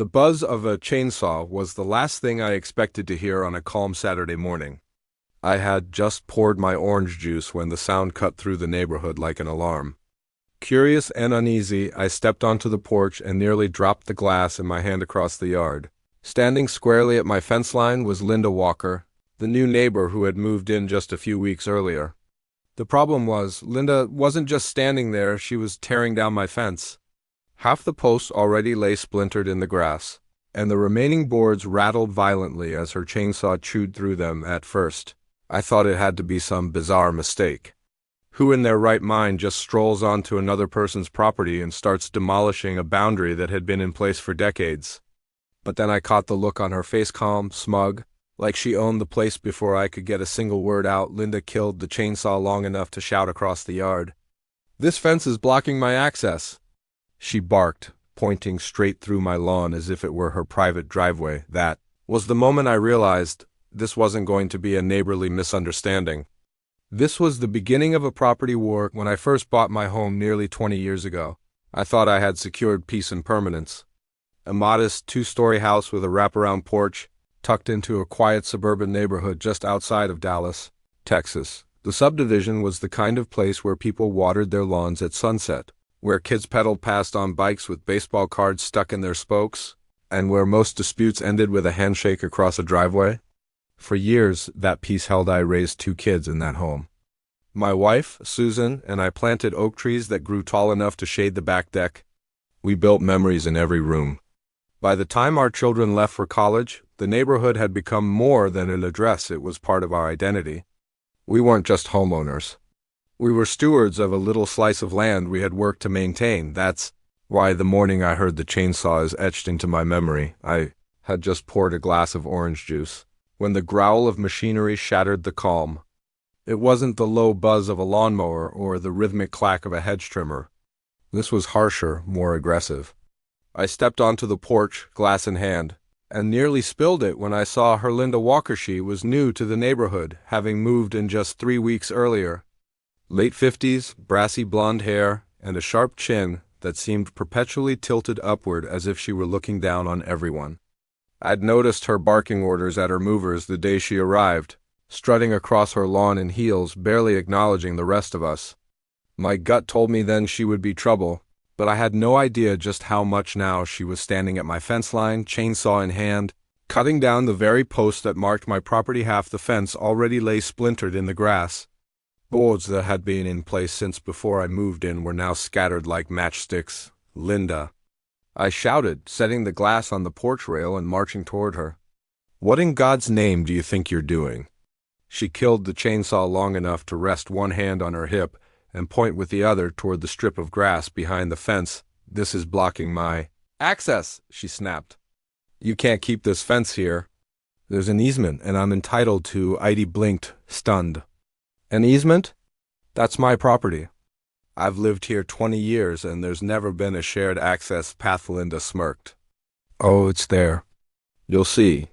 The buzz of a chainsaw was the last thing I expected to hear on a calm Saturday morning. I had just poured my orange juice when the sound cut through the neighborhood like an alarm. Curious and uneasy, I stepped onto the porch and nearly dropped the glass in my hand across the yard. Standing squarely at my fence line was Linda Walker, the new neighbor who had moved in just a few weeks earlier. The problem was, Linda wasn't just standing there, she was tearing down my fence. Half the posts already lay splintered in the grass, and the remaining boards rattled violently as her chainsaw chewed through them. At first, I thought it had to be some bizarre mistake. Who in their right mind just strolls onto another person's property and starts demolishing a boundary that had been in place for decades? But then I caught the look on her face, calm, smug, like she owned the place. Before I could get a single word out, Linda killed the chainsaw long enough to shout across the yard. "This fence is blocking my access," she barked, pointing straight through my lawn as if it were her private driveway. That was the moment I realized this wasn't going to be a neighborly misunderstanding. This was the beginning of a property war. When I first bought my home nearly 20 years ago, I thought I had secured peace and permanence. A modest two-story house with a wraparound porch, tucked into a quiet suburban neighborhood just outside of Dallas, Texas. The subdivision was the kind of place where people watered their lawns at sunset, where kids pedaled past on bikes with baseball cards stuck in their spokes, and where most disputes ended with a handshake across a driveway. For years, that peace held. I raised 2 kids in that home. My wife, Susan, and I planted oak trees that grew tall enough to shade the back deck. We built memories in every room. By the time our children left for college, the neighborhood had become more than an address. It was part of our identity. We weren't just homeowners. We were stewards of a little slice of land we had worked to maintain. That's why the morning I heard the chainsaw is etched into my memory. I had just poured a glass of orange juice when the growl of machinery shattered the calm. It wasn't the low buzz of a lawnmower or the rhythmic clack of a hedge trimmer. This was harsher, more aggressive. I stepped onto the porch, glass in hand, and nearly spilled it when I saw her. Linda Walker. She was new to the neighborhood, having moved in just 3 weeks earlier. Late 50s, brassy blonde hair, and a sharp chin that seemed perpetually tilted upward as if she were looking down on everyone. I'd noticed her barking orders at her movers the day she arrived, strutting across her lawn in heels, barely acknowledging the rest of us. My gut told me then she would be trouble, but I had no idea just how much. Now she was standing at my fence line, chainsaw in hand, cutting down the very post that marked my property. Half the fence already lay splintered in the grass. Boards that had been in place since before I moved in were now scattered like matchsticks. "Linda," I shouted, setting the glass on the porch rail and marching toward her. "What in God's name do you think you're doing?" She killed the chainsaw long enough to rest one hand on her hip and point with the other toward the strip of grass behind the fence. "This is blocking my access," she snapped. "You can't keep this fence here. There's an easement, and I'm entitled to." Heidi blinked, stunned. "An easement? That's my property. I've lived here 20 years, and there's never been a shared access path." Linda smirked. "Oh, it's there. You'll see.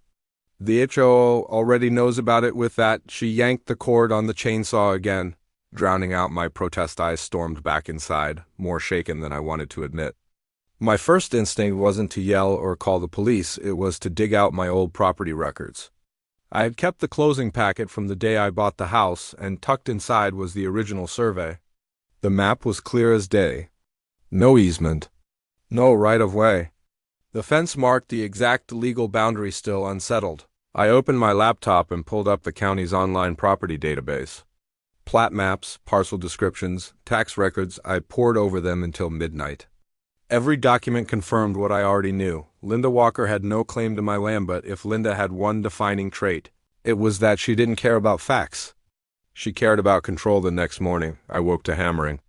The HOA already knows about it." With that, she yanked the cord on the chainsaw again, drowning out my protest. I stormed back inside, more shaken than I wanted to admit. My first instinct wasn't to yell or call the police. It was to dig out my old property records. I had kept the closing packet from the day I bought the house, and tucked inside was the original survey. The map was clear as day. No easement. No right-of-way. The fence marked the exact legal boundary, still unsettled. I opened my laptop and pulled up the county's online property database. Plat maps, parcel descriptions, tax records. I pored over them until midnight. Every document confirmed what I already knew. Linda Walker had no claim to my land, but if Linda had one defining trait, it was that she didn't care about facts. She cared about control. The next morning, I woke to hammering.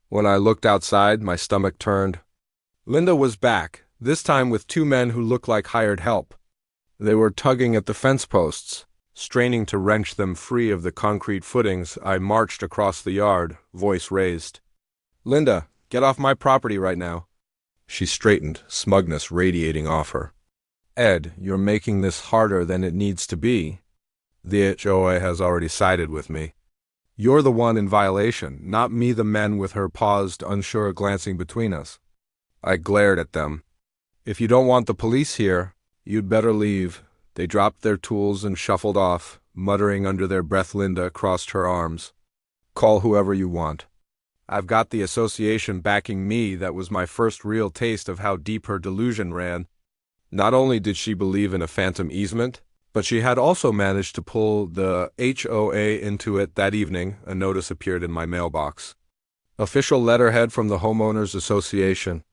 When I looked outside, my stomach turned. Linda was back, this time with 2 men who looked like hired help. They were tugging at the fence posts, straining to wrench them free of the concrete footings. I marched across the yard, voice raised. "Linda, get off my property right now." She straightened, smugness radiating off her. "Ed, you're making this harder than it needs to be. The HOA has already sided with me. You're the one in violation, not me." The men with her paused, unsure, glancing between us. I glared at them. If you don't want the police here, you'd better leave. They dropped their tools and shuffled off, muttering under their breath. Linda crossed her arms. Call whoever you want. I've got the association backing me. That was my first real taste of how deep her delusion ran. Not only did she believe in a phantom easement, but she had also managed to pull the HOA into it. That evening, a notice appeared in my mailbox. Official letterhead from the Homeowners Association.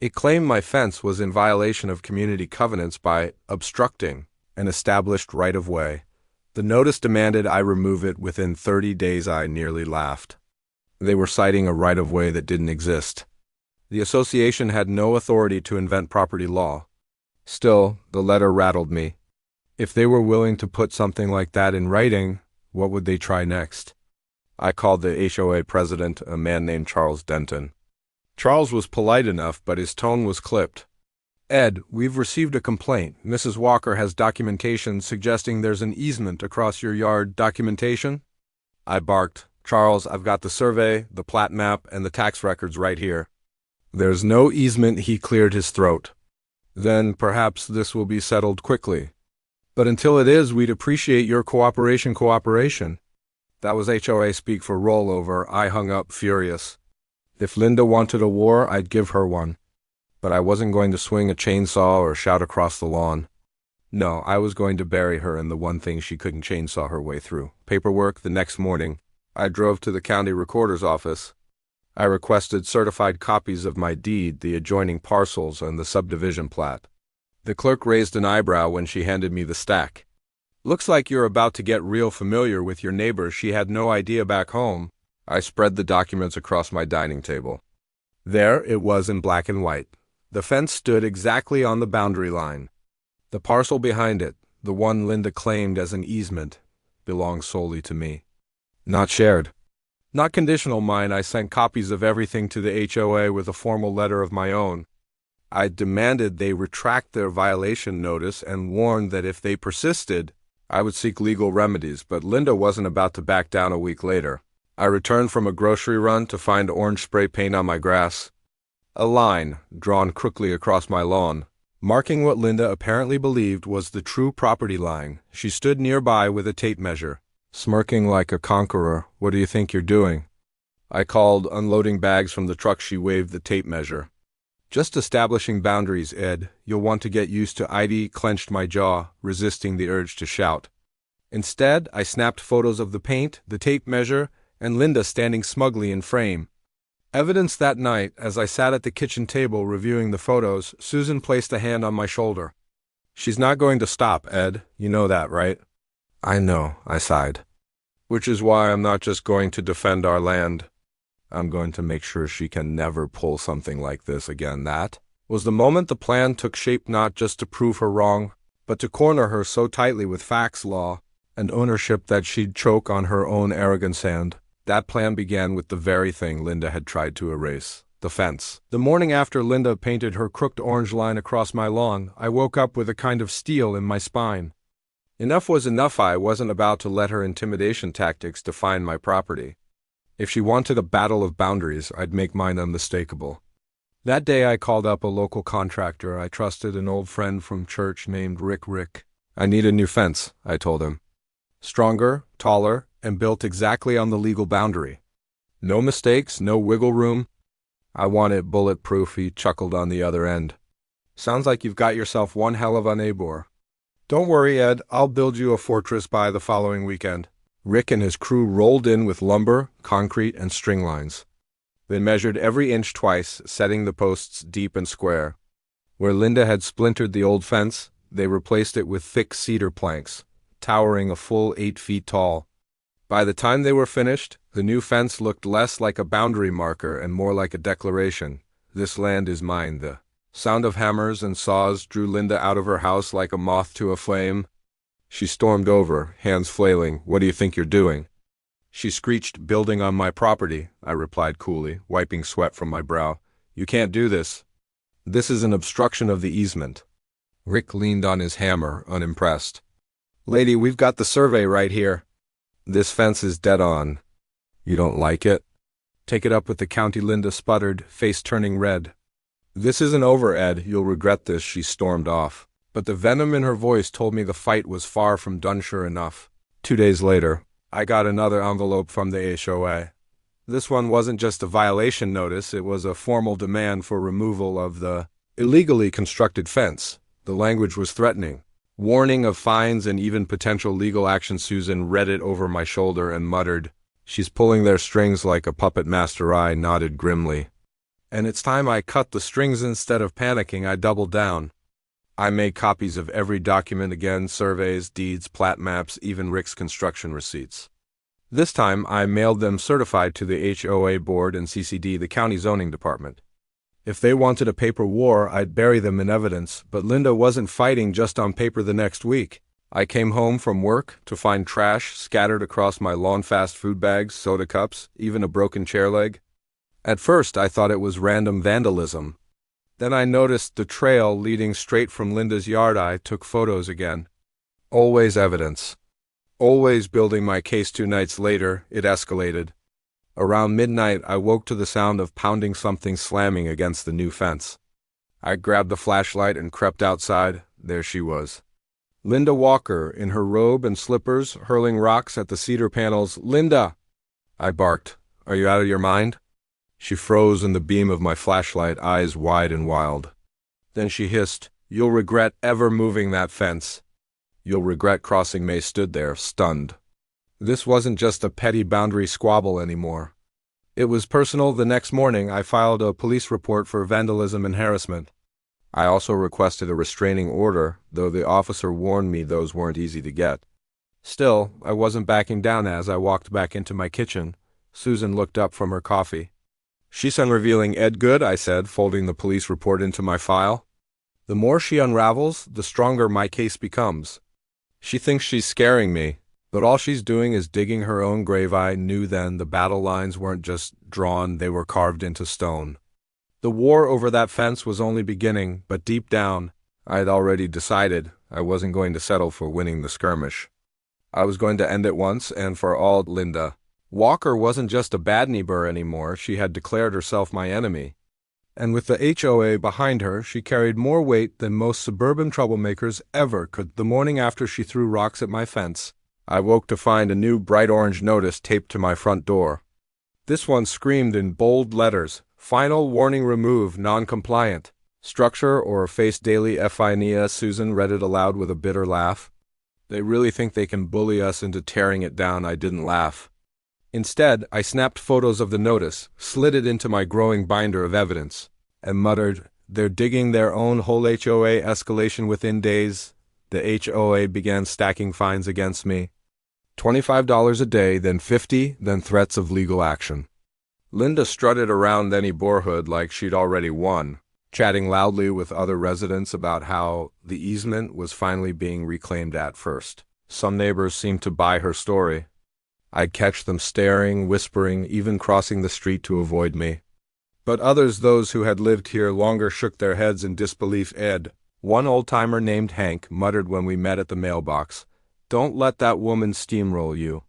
It claimed my fence was in violation of community covenants by obstructing an established right-of-way. The notice demanded I remove it within 30 days. I nearly laughed. They were citing a right-of-way that didn't exist. The association had no authority to invent property law. Still, the letter rattled me. If they were willing to put something like that in writing, what would they try next? I called the HOA president, a man named Charles Denton. Charles was polite enough, but his tone was clipped. Ed, we've received a complaint. Mrs. Walker has documentation suggesting there's an easement across your yard. Documentation? I barked. Charles, I've got the survey, the plat map, and the tax records right here. There's no easement. He cleared his throat. Then perhaps this will be settled quickly. But until it is, we'd appreciate your cooperation. Cooperation? That was HOA speak for rollover. I hung up, furious. If Linda wanted a war, I'd give her one. But I wasn't going to swing a chainsaw or shout across the lawn. No, I was going to bury her in the one thing she couldn't chainsaw her way through. Paperwork. The next morning, I drove to the county recorder's office. I requested certified copies of my deed, the adjoining parcels, and the subdivision plat. The clerk raised an eyebrow when she handed me the stack. Looks like you're about to get real familiar with your neighbors. She had no idea back home. I spread the documents across my dining table. There it was in black and white. The fence stood exactly on the boundary line. The parcel behind it, the one Linda claimed as an easement, belonged solely to me. Not shared. Not conditional mine. I sent copies of everything to the HOA with a formal letter of my own. I demanded they retract their violation notice and warned that if they persisted, I would seek legal remedies, but Linda wasn't about to back down. A week later, I returned from a grocery run to find orange spray paint on my grass. A line drawn crookedly across my lawn, marking what Linda apparently believed was the true property line. She stood nearby with a tape measure, smirking like a conqueror. What do you think you're doing? I called, unloading bags from the truck. She waved the tape measure. Just establishing boundaries, Ed. You'll want to get used to ID. Clenched my jaw, resisting the urge to shout. Instead, I snapped photos of the paint, the tape measure, and Linda standing smugly in frame. Evidence that night, as I sat at the kitchen table reviewing the photos, Susan placed a hand on my shoulder. She's not going to stop, Ed. You know that, right? I know, I sighed. Which is why I'm not just going to defend our land. I'm going to make sure she can never pull something like this again. That was the moment the plan took shape, not just to prove her wrong, but to corner her so tightly with facts, law, and ownership that she'd choke on her own arrogance. And that plan began with the very thing Linda had tried to erase, the fence. The morning after Linda painted her crooked orange line across my lawn, I woke up with a kind of steel in my spine. Enough was enough. I wasn't about to let her intimidation tactics define my property. If she wanted a battle of boundaries, I'd make mine unmistakable. That day I called up a local contractor I trusted, an old friend from church named Rick. I need a new fence, I told him. Stronger, taller, and built exactly on the legal boundary. No mistakes, no wiggle room. I want it bulletproof. He chuckled on the other end. Sounds like you've got yourself one hell of a neighbor. Don't worry, Ed, I'll build you a fortress by the following weekend. Rick and his crew rolled in with lumber, concrete, and string lines. They measured every inch twice, setting the posts deep and square. Where Linda had splintered the old fence, they replaced it with thick cedar planks, towering a full 8 feet tall. By the time they were finished, the new fence looked less like a boundary marker and more like a declaration. This land is mine. The sound of hammers and saws drew Linda out of her house like a moth to a flame. She stormed over, hands flailing. What do you think you're doing? She screeched, building on my property, I replied coolly, wiping sweat from my brow. You can't do this. This is an obstruction of the easement. Rick leaned on his hammer, unimpressed. Lady, we've got the survey right here. This fence is dead on. You don't like it? Take it up with the county, Linda sputtered, face turning red. "This isn't over, Ed. You'll regret this," she stormed off. But the venom in her voice told me the fight was far from done. Sure enough, 2 days later, I got another envelope from the HOA. This one wasn't just a violation notice, it was a formal demand for removal of the illegally constructed fence. The language was threatening. Warning of fines and even potential legal action. Susan read it over my shoulder and muttered, "She's pulling their strings like a puppet master." I nodded grimly. "And it's time I cut the strings." Instead of panicking, I doubled down. I made copies of every document again: surveys, deeds, plat maps, even Rick's construction receipts. This time, I mailed them certified to the HOA board and CC'd the county zoning department. If they wanted a paper war, I'd bury them in evidence, but Linda wasn't fighting just on paper. The next week, I came home from work to find trash scattered across my lawn: fast food bags, soda cups, even a broken chair leg. At first, I thought it was random vandalism. Then I noticed the trail leading straight from Linda's yard. I took photos again. Always evidence. Always building my case. 2 nights later, it escalated. Around midnight, I woke to the sound of pounding, something slamming against the new fence. I grabbed the flashlight and crept outside. There she was. Linda Walker, in her robe and slippers, hurling rocks at the cedar panels. "Linda!" I barked. "Are you out of your mind?" She froze in the beam of my flashlight, eyes wide and wild. Then she hissed, "You'll regret ever moving that fence. You'll regret crossing." May stood there, stunned. This wasn't just a petty boundary squabble anymore. It was personal. The next morning, I filed a police report for vandalism and harassment. I also requested a restraining order, though the officer warned me those weren't easy to get. Still, I wasn't backing down. As I walked back into my kitchen, Susan looked up from her coffee. "She's unrevealing, Ed." "Good," I said, folding the police report into my file. "The more she unravels, the stronger my case becomes. She thinks she's scaring me, but all she's doing is digging her own grave." I knew then the battle lines weren't just drawn, they were carved into stone. The war over that fence was only beginning, but deep down, I had already decided I wasn't going to settle for winning the skirmish. I was going to end it once and for all. Linda Walker wasn't just a bad neighbor anymore. She had declared herself my enemy. And with the HOA behind her, she carried more weight than most suburban troublemakers ever could. The morning after she threw rocks at my fence, I woke to find a new bright orange notice taped to my front door. This one screamed in bold letters, "Final warning, remove, non-compliant. Structure or face daily FINEA." Susan read it aloud with a bitter laugh. "They really think they can bully us into tearing it down." I didn't laugh. Instead, I snapped photos of the notice, slid it into my growing binder of evidence, and muttered, "They're digging their own hole." HOA escalation. Within days, the HOA began stacking fines against me. $25 a day, then 50, then threats of legal action. Linda strutted around the neighborhood like she'd already won, chatting loudly with other residents about how the easement was finally being reclaimed. At first, some neighbors seemed to buy her story. I'd catch them staring, whispering, even crossing the street to avoid me. But others, those who had lived here longer, shook their heads in disbelief. "Ed," one old-timer named Hank muttered when we met at the mailbox, "don't let that woman steamroll you.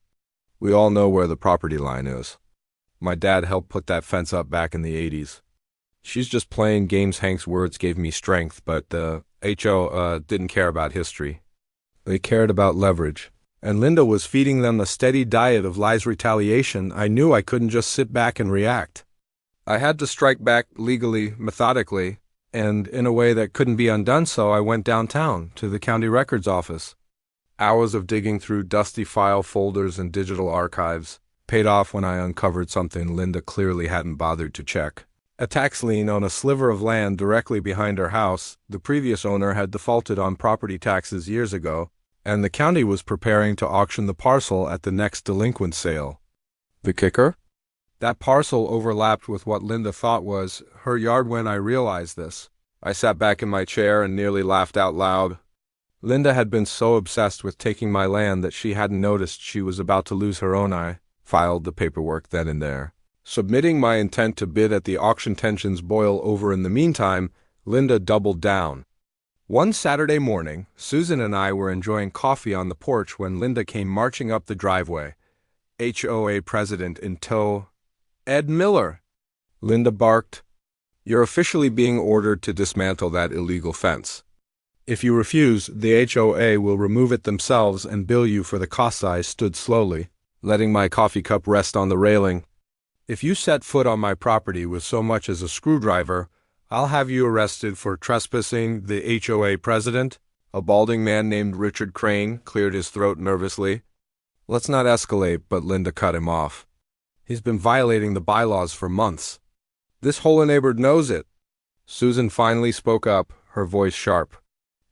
We all know where the property line is. My dad helped put that fence up back in the 80s. She's just playing games." Hank's words gave me strength, but the HO didn't care about history. They cared about leverage. And Linda was feeding them a steady diet of lies. Retaliation. I knew I couldn't just sit back and react. I had to strike back legally, methodically, and in a way that couldn't be undone. So I went downtown to the county records office. Hours of digging through dusty file folders and digital archives paid off when I uncovered something Linda clearly hadn't bothered to check. A tax lien on a sliver of land directly behind her house. The previous owner had defaulted on property taxes years ago, and the county was preparing to auction the parcel at the next delinquent sale. The kicker? That parcel overlapped with what Linda thought was her yard. When I realized this, I sat back in my chair and nearly laughed out loud. Linda had been so obsessed with taking my land that she hadn't noticed she was about to lose her own. I filed the paperwork then and there, submitting my intent to bid at the auction. Tensions boil over. In the meantime, Linda doubled down. One Saturday morning, Susan and I were enjoying coffee on the porch when Linda came marching up the driveway, HOA president in tow. "Ed Miller!" Linda barked. You're officially being ordered to dismantle that illegal fence. If you refuse, the HOA will remove it themselves and bill you for the costs. I stood slowly, letting my coffee cup rest on the railing. If you set foot on my property with so much as a screwdriver, I'll have you arrested for trespassing. The HOA president, a balding man named Richard Crane, cleared his throat nervously. Let's not escalate, but Linda cut him off. He's been violating the bylaws for months. This whole neighborhood knows it. Susan finally spoke up, her voice sharp.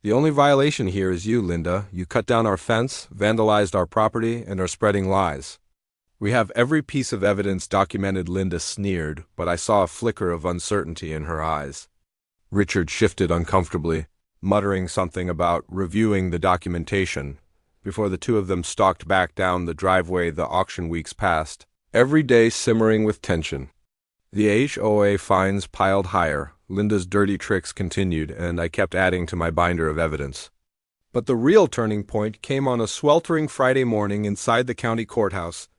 The only violation here is you, Linda. You cut down our fence, vandalized our property, and are spreading lies. We have every piece of evidence documented. Linda sneered, but I saw a flicker of uncertainty in her eyes. Richard shifted uncomfortably, muttering something about reviewing the documentation, before the two of them stalked back down the driveway. The auction weeks passed, every day simmering with tension. The HOA fines piled higher, Linda's dirty tricks continued, and I kept adding to my binder of evidence. But the real turning point came on a sweltering Friday morning inside the county courthouse.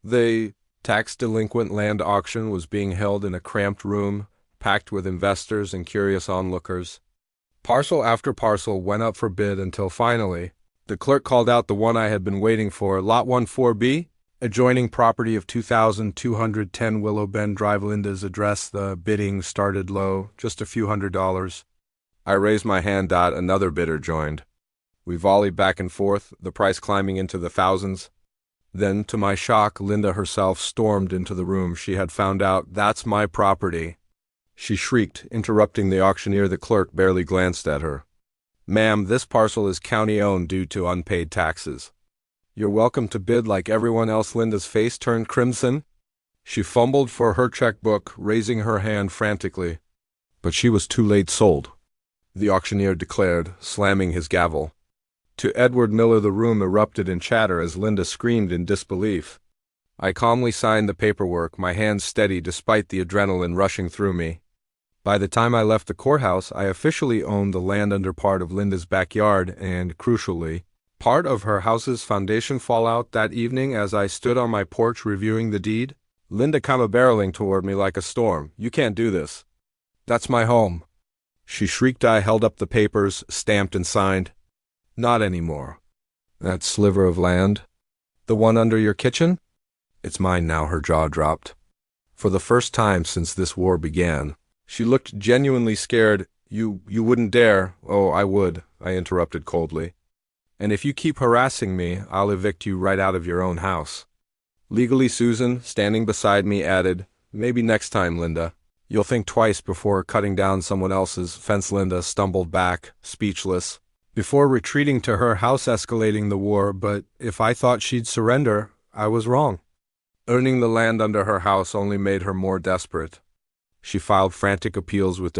The tax delinquent land auction was being held in a cramped room, packed with investors and curious onlookers. Parcel after parcel went up for bid until finally, the clerk called out the one I had been waiting for, Lot 14B, adjoining property of 2,210 Willow Bend Drive. Linda's address. The bidding started low, just a few $100s. I raised my hand. Another bidder joined. We volleyed back and forth, the price climbing into the thousands. Then, to my shock, Linda herself stormed into the room. She had found out. That's my property, she shrieked, interrupting the auctioneer. The clerk barely glanced at her. Ma'am, this parcel is county-owned due to unpaid taxes. You're welcome to bid like everyone else. Linda's face turned crimson. She fumbled for her checkbook, raising her hand frantically. But she was too late. Sold, the auctioneer declared, slamming his gavel. To Edward Miller, the room erupted in chatter as Linda screamed in disbelief. I calmly signed the paperwork, my hands steady despite the adrenaline rushing through me. By the time I left the courthouse, I officially owned the land under part of Linda's backyard and, crucially, part of her house's foundation. Fallout that evening as I stood on my porch reviewing the deed, Linda came barreling toward me like a storm. You can't do this. That's my home, she shrieked. I held up the papers, stamped and signed. Not anymore. That sliver of land? The one under your kitchen? It's mine now. Her jaw dropped. For the first time since this war began, she looked genuinely scared. You wouldn't dare. Oh, I would, I interrupted coldly. And if you keep harassing me, I'll evict you right out of your own house. Legally, Susan, standing beside me, added, maybe next time, Linda. You'll think twice before cutting down someone else's fence. Linda stumbled back, speechless, before retreating to her house, escalating the war. But if I thought she'd surrender, I was wrong. Earning the land under her house only made her more desperate. She filed frantic appeals with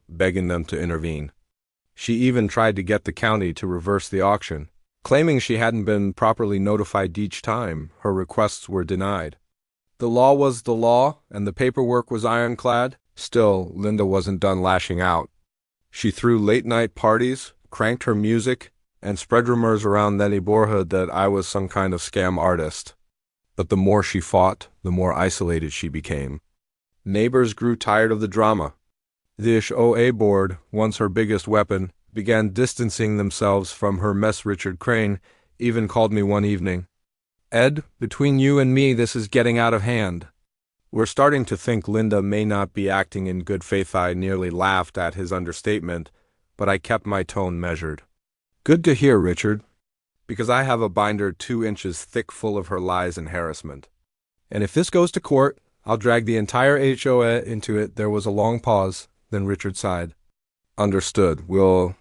begging them to intervene. She even tried to get the county to reverse the auction, claiming she hadn't been properly notified. Each time, her requests were denied. The law was the law, and the paperwork was ironclad. Still, Linda wasn't done lashing out. She threw late-night parties, cranked her music, and spread rumors around the neighborhood that I was some kind of scam artist. But the more she fought, the more isolated she became. Neighbors grew tired of the drama. The HOA board, once her biggest weapon, began distancing themselves from her mess. Richard Crane even called me one evening. Ed, between you and me, this is getting out of hand. We're starting to think Linda may not be acting in good faith. I nearly laughed at his understatement, but I kept my tone measured. Good to hear, Richard, because I have a binder 2 inches thick full of her lies and harassment. And if this goes to court, I'll drag the entire HOA into it. There was a long pause, then Richard sighed. Understood. We'll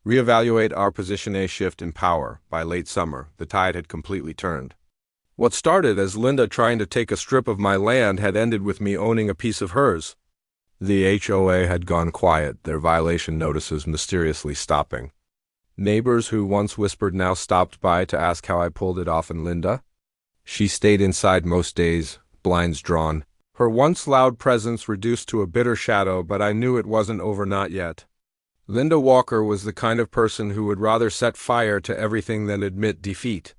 reevaluate our position. A shift in power. By late summer, the tide had completely turned. What started as Linda trying to take a strip of my land had ended with me owning a piece of hers. The HOA had gone quiet, their violation notices mysteriously stopping. Neighbors who once whispered now stopped by to ask how I pulled it off. And Linda? She stayed inside most days, blinds drawn, her once loud presence reduced to a bitter shadow, but I knew it wasn't over. Not yet. Linda Walker was the kind of person who would rather set fire to everything than admit defeat.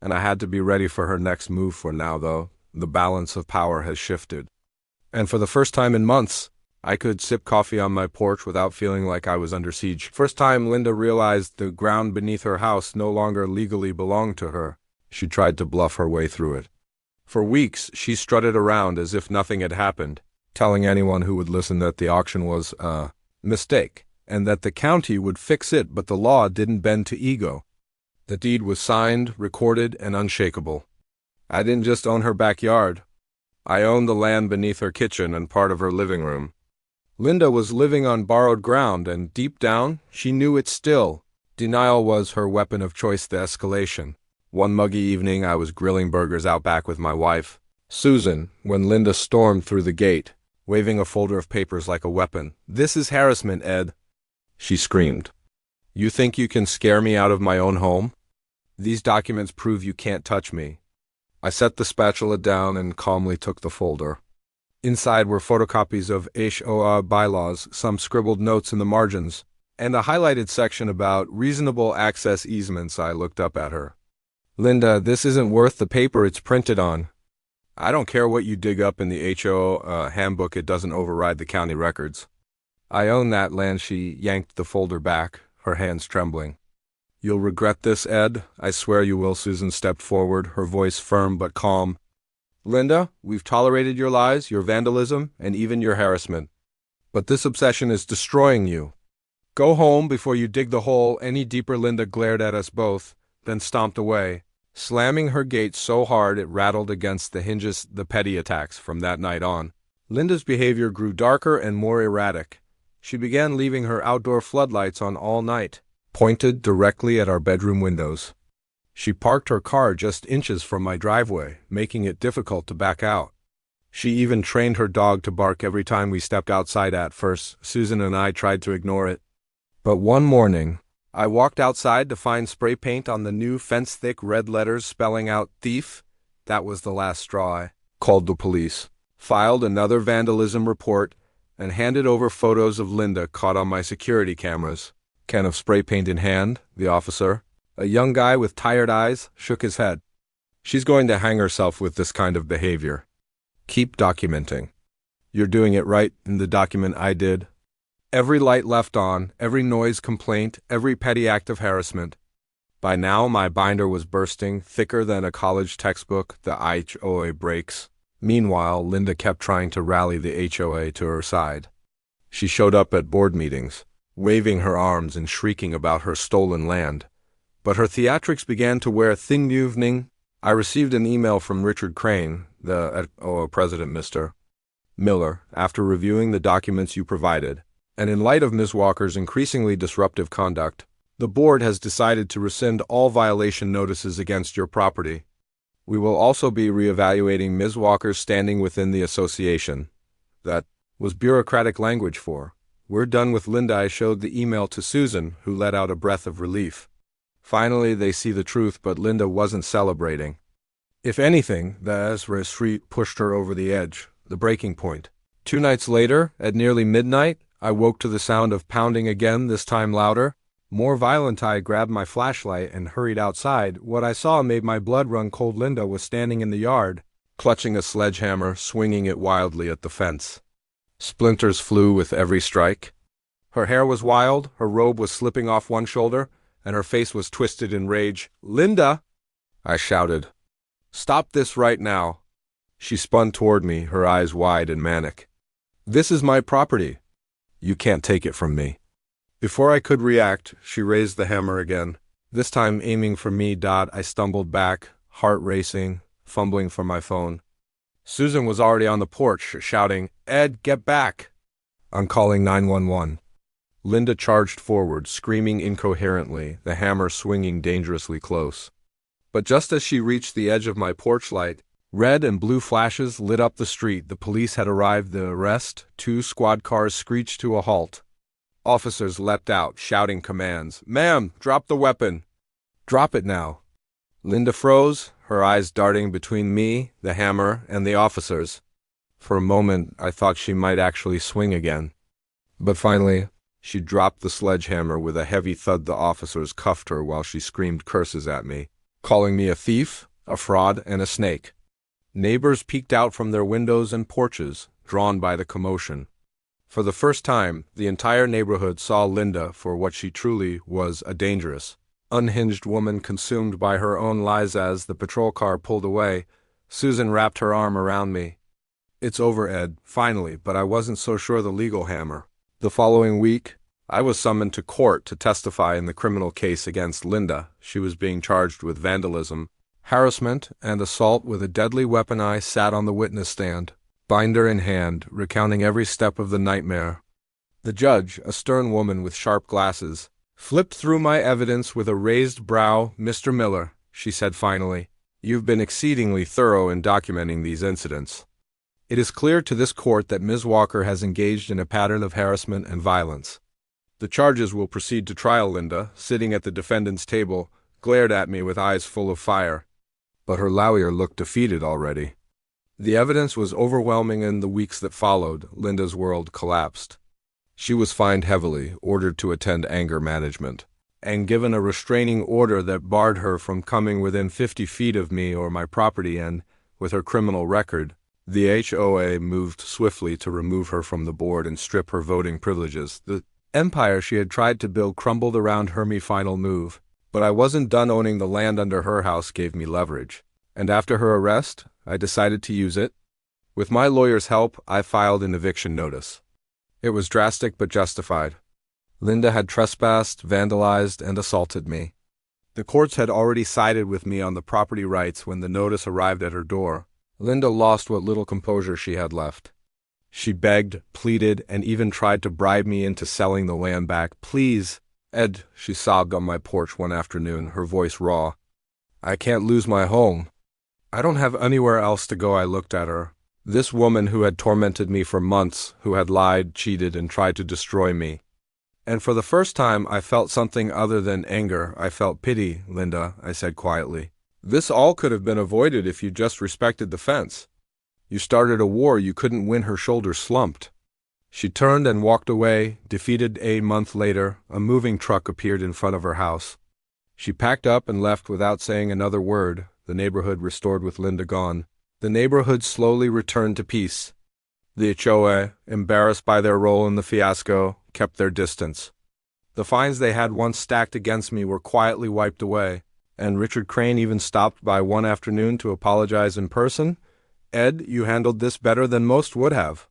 And I had to be ready for her next move. For now, though, the balance of power has shifted. And for the first time in months, I could sip coffee on my porch without feeling like I was under siege. First time Linda realized the ground beneath her house no longer legally belonged to her. She tried to bluff her way through it. For weeks, she strutted around as if nothing had happened, telling anyone who would listen that the auction was a mistake, and that the county would fix it, but the law didn't bend to ego. The deed was signed, recorded, and unshakable. I didn't just own her backyard. I owned the land beneath her kitchen and part of her living room. Linda was living on borrowed ground, and deep down, she knew it still. Denial was her weapon of choice, the escalation. One muggy evening, I was grilling burgers out back with my wife, Susan, when Linda stormed through the gate, waving a folder of papers like a weapon. "This is harassment, Ed," she screamed. "You think you can scare me out of my own home? These documents prove you can't touch me." I set the spatula down and calmly took the folder. Inside were photocopies of HOA bylaws, some scribbled notes in the margins, and a highlighted section about reasonable access easements. I looked up at her. "Linda, this isn't worth the paper it's printed on." "I don't care what you dig up in the HOA handbook, it doesn't override the county records." "I own that land." She yanked the folder back, her hands trembling. "You'll regret this, Ed. I swear you will." Susan stepped forward, her voice firm but calm. "Linda, we've tolerated your lies, your vandalism, and even your harassment. But this obsession is destroying you. Go home before you dig the hole any deeper." Linda glared at us both, then stomped away, slamming her gate so hard it rattled against the hinges. The petty attacks from that night on. Linda's behavior grew darker and more erratic. She began leaving her outdoor floodlights on all night, pointed directly at our bedroom windows. She parked her car just inches from my driveway, making it difficult to back out. She even trained her dog to bark every time we stepped outside. At first, Susan and I tried to ignore it. But one morning, I walked outside to find spray paint on the new fence-thick red letters spelling out "thief." That was the last straw. I called the police, filed another vandalism report, and handed over photos of Linda caught on my security cameras. "Can of spray paint in hand," the officer, a young guy with tired eyes, shook his head. "She's going to hang herself with this kind of behavior. Keep documenting." "You're doing it right in the document I did. Every light left on, every noise complaint, every petty act of harassment." By now my binder was bursting, thicker than a college textbook, the HOA breaks. Meanwhile, Linda kept trying to rally the HOA to her side. She showed up at board meetings, waving her arms and shrieking about her stolen land. But her theatrics began to wear thin. Evening, I received an email from Richard Crane, the HOA president, Mr. Miller, after reviewing the documents you provided, and in light of Ms. Walker's increasingly disruptive conduct, the board has decided to rescind all violation notices against your property. We will also be reevaluating Ms. Walker's standing within the association. That was bureaucratic language for, "We're done with Linda." I showed the email to Susan, who let out a breath of relief. Finally, they see the truth, but Linda wasn't celebrating. If anything, the Ezra Street pushed her over the edge, the breaking point. 2 nights later, at nearly midnight, I woke to the sound of pounding again, this time louder, more violent. I grabbed my flashlight and hurried outside. What I saw made my blood run cold. Linda was standing in the yard, clutching a sledgehammer, swinging it wildly at the fence. Splinters flew with every strike. Her hair was wild, her robe was slipping off one shoulder, and her face was twisted in rage. "Linda!" I shouted. "Stop this right now." She spun toward me, her eyes wide and manic. "This is my property. You can't take it from me." Before I could react, she raised the hammer again, this time aiming for me. I stumbled back, heart racing, fumbling for my phone. Susan was already on the porch, shouting, "Ed, get back!" "I'm calling 911. Linda charged forward, screaming incoherently, the hammer swinging dangerously close. But just as she reached the edge of my porch light, red and blue flashes lit up the street. The police had arrived. The arrest, 2 squad cars screeched to a halt. Officers leapt out, shouting commands. "Ma'am, drop the weapon." "Drop it now." Linda froze, her eyes darting between me, the hammer, and the officers. For a moment, I thought she might actually swing again. But finally, she dropped the sledgehammer with a heavy thud. The officers cuffed her while she screamed curses at me, calling me a thief, a fraud, and a snake. Neighbors peeked out from their windows and porches, drawn by the commotion. For the first time, the entire neighborhood saw Linda for what she truly was, a dangerous, unhinged woman consumed by her own lies. As the patrol car pulled away, Susan wrapped her arm around me. "It's over, Ed, finally," but I wasn't so sure. The legal hammer. The following week, I was summoned to court to testify in the criminal case against Linda. She was being charged with vandalism, harassment, and assault with a deadly weapon. I sat on the witness stand, binder in hand, recounting every step of the nightmare. The judge, a stern woman with sharp glasses, flipped through my evidence with a raised brow. "Mr. Miller," she said finally, "you've been exceedingly thorough in documenting these incidents. It is clear to this court that Ms. Walker has engaged in a pattern of harassment and violence. The charges will proceed to trial." Linda, sitting at the defendant's table, glared at me with eyes full of fire. But her lawyer looked defeated already. The evidence was overwhelming. In the weeks that followed, Linda's world collapsed. She was fined heavily, ordered to attend anger management, and given a restraining order that barred her from coming within 50 feet of me or my property. And, with her criminal record, the HOA moved swiftly to remove her from the board and strip her voting privileges. The empire she had tried to build crumbled around her. My final move. But I wasn't done. Owning the land under her house gave me leverage, and after her arrest, I decided to use it. With my lawyer's help, I filed an eviction notice. It was drastic but justified. Linda had trespassed, vandalized, and assaulted me. The courts had already sided with me on the property rights when the notice arrived at her door. Linda lost what little composure she had left. She begged, pleaded, and even tried to bribe me into selling the land back. "Please, Ed," she sobbed on my porch one afternoon, her voice raw. "I can't lose my home. I don't have anywhere else to go." I looked at her. This woman who had tormented me for months, who had lied, cheated, and tried to destroy me. And for the first time, I felt something other than anger. I felt pity. "Linda," I said quietly, "this all could have been avoided if you just respected the fence. You started a war you couldn't win." Her shoulders slumped. She turned and walked away, defeated. A month later, a moving truck appeared in front of her house. She packed up and left without saying another word. The neighborhood restored with Linda gone. The neighborhood slowly returned to peace. The HOA, embarrassed by their role in the fiasco, kept their distance. The fines they had once stacked against me were quietly wiped away, and Richard Crane even stopped by one afternoon to apologize in person. "Ed, you handled this better than most would have."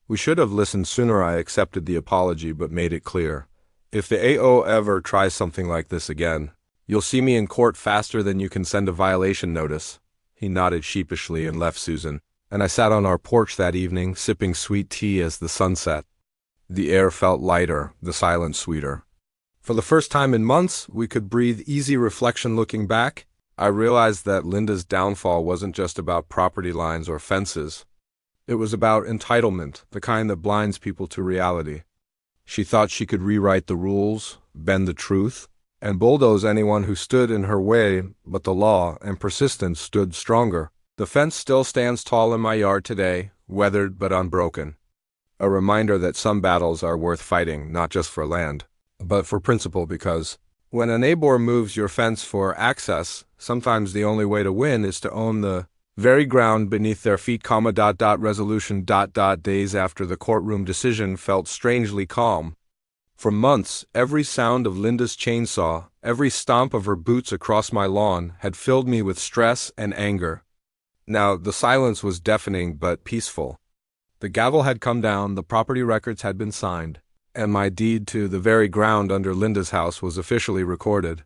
We should have listened sooner. I accepted the apology but made it clear, if the AO ever tries something like this again, you'll see me in court faster than you can send a violation notice. He nodded sheepishly and left Susan, and I sat on our porch that evening, sipping sweet tea as the sun set. The air felt lighter, the silence sweeter. For the first time in months, we could breathe easy. Reflection. Looking back, I realized that Linda's downfall wasn't just about property lines or fences. It was about entitlement, the kind that blinds people to reality. She thought she could rewrite the rules, bend the truth, and bulldoze anyone who stood in her way, but the law and persistence stood stronger. The fence still stands tall in my yard today, weathered but unbroken. A reminder that some battles are worth fighting, not just for land, but for principle, because when a neighbor moves your fence for access, sometimes the only way to win is to own the very ground beneath their feet. Resolution. Days after the courtroom decision felt strangely calm. For months, every sound of Linda's chainsaw, every stomp of her boots across my lawn, had filled me with stress and anger. Now, the silence was deafening but peaceful. The gavel had come down, the property records had been signed, and my deed to the very ground under Linda's house was officially recorded.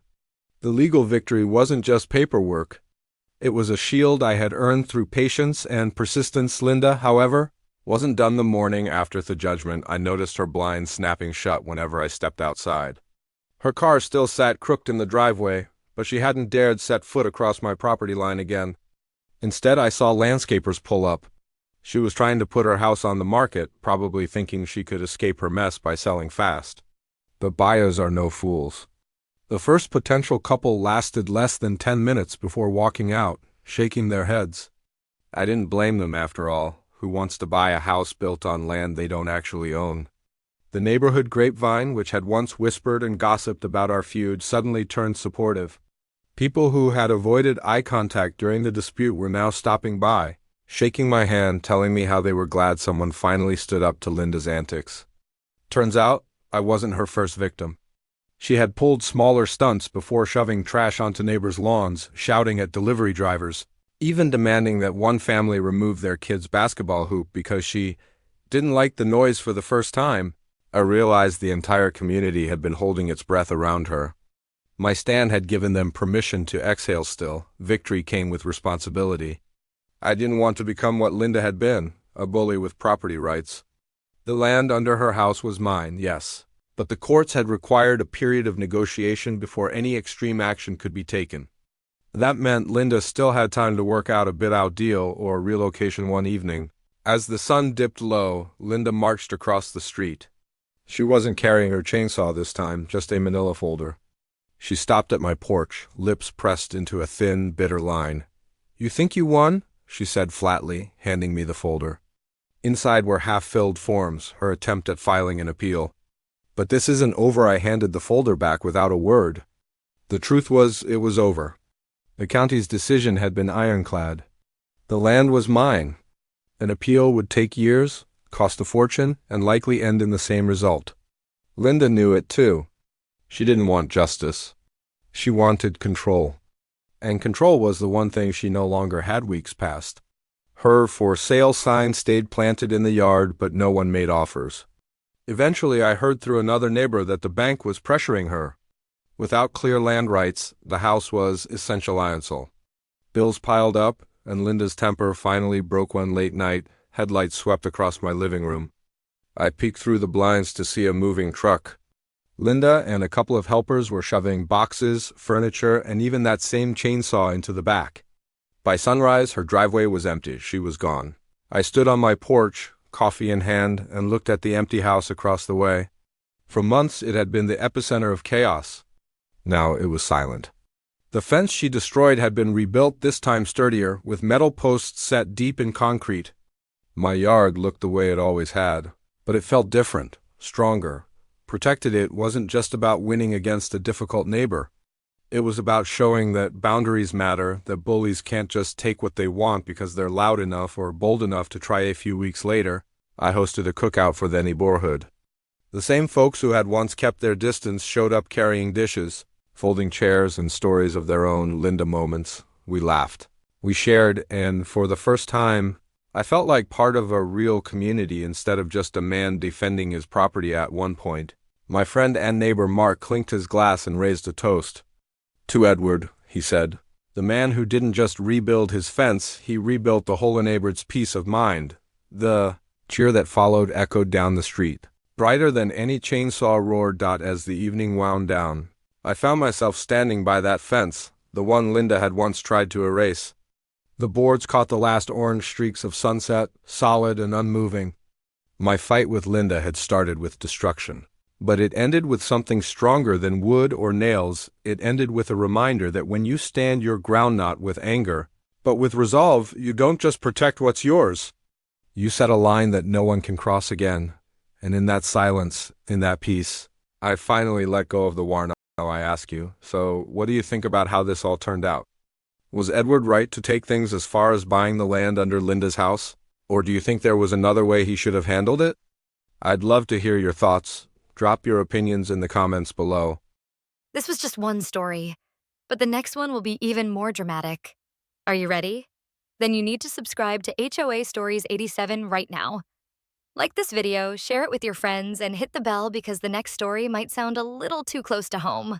The legal victory wasn't just paperwork. It was a shield I had earned through patience and persistence. Linda, however, wasn't done. The morning after the judgment, I noticed her blinds snapping shut whenever I stepped outside. Her car still sat crooked in the driveway, but she hadn't dared set foot across my property line again. Instead, I saw landscapers pull up. She was trying to put her house on the market, probably thinking she could escape her mess by selling fast. But buyers are no fools. The first potential couple lasted less than 10 minutes before walking out, shaking their heads. I didn't blame them, after all. Who wants to buy a house built on land they don't actually own? The neighborhood grapevine, which had once whispered and gossiped about our feud, suddenly turned supportive. People who had avoided eye contact during the dispute were now stopping by, shaking my hand, telling me how they were glad someone finally stood up to Linda's antics. Turns out, I wasn't her first victim. She had pulled smaller stunts before shoving trash onto neighbors' lawns, shouting at delivery drivers, even demanding that one family remove their kid's basketball hoop because she didn't like the noise for the first time. I realized the entire community had been holding its breath around her. My stand had given them permission to exhale still. Victory came with responsibility. I didn't want to become what Linda had been, a bully with property rights. The land under her house was mine, yes, but the courts had required a period of negotiation before any extreme action could be taken. That meant Linda still had time to work out a bid-out deal or relocation one evening. As the sun dipped low, Linda marched across the street. She wasn't carrying her chainsaw this time, just a manila folder. She stopped at my porch, lips pressed into a thin, bitter line. "You think you won?" she said flatly, handing me the folder. Inside were half-filled forms, her attempt at filing an appeal. "But this isn't over." I handed the folder back without a word. The truth was, it was over. The county's decision had been ironclad. The land was mine. An appeal would take years, cost a fortune, and likely end in the same result. Linda knew it too. She didn't want justice. She wanted control. And control was the one thing she no longer had weeks past. Her for sale sign stayed planted in the yard, but no one made offers. Eventually, I heard through another neighbor that the bank was pressuring her. Without clear land rights, the house was essential. Bills piled up, and Linda's temper finally broke one late night. Headlights swept across my living room. I peeked through the blinds to see a moving truck. Linda and a couple of helpers were shoving boxes, furniture, and even that same chainsaw into the back. By sunrise, her driveway was empty. She was gone. I stood on my porch, coffee in hand, and looked at the empty house across the way. For months, it had been the epicenter of chaos. Now it was silent. The fence she destroyed had been rebuilt, this time sturdier, with metal posts set deep in concrete. My yard looked the way it always had, but it felt different, stronger. Protected it wasn't just about winning against a difficult neighbor. It was about showing that boundaries matter, that bullies can't just take what they want because they're loud enough or bold enough to try. A few weeks later, I hosted a cookout for the neighborhood. The same folks who had once kept their distance showed up carrying dishes, folding chairs, and stories of their own Linda moments. We laughed. We shared, and for the first time, I felt like part of a real community instead of just a man defending his property. At one point, my friend and neighbor Mark clinked his glass and raised a toast. "To Edward," he said. "The man who didn't just rebuild his fence, he rebuilt the whole neighbor's peace of mind." The cheer that followed echoed down the street, brighter than any chainsaw roar. As the evening wound down, I found myself standing by that fence, the one Linda had once tried to erase. The boards caught the last orange streaks of sunset, solid and unmoving. My fight with Linda had started with destruction, but it ended with something stronger than wood or nails. It ended with a reminder that when you stand your ground not with anger, but with resolve, you don't just protect what's yours. You set a line that no one can cross again, and in that silence, in that peace, I finally let go of the war. Now I ask you, so what do you think about how this all turned out? Was Edward right to take things as far as buying the land under Linda's house? Or do you think there was another way he should have handled it? I'd love to hear your thoughts. Drop your opinions in the comments below. This was just one story, but the next one will be even more dramatic. Are you ready? Then you need to subscribe to HOA Stories 87 right now. Like this video, share it with your friends, and hit the bell because the next story might sound a little too close to home.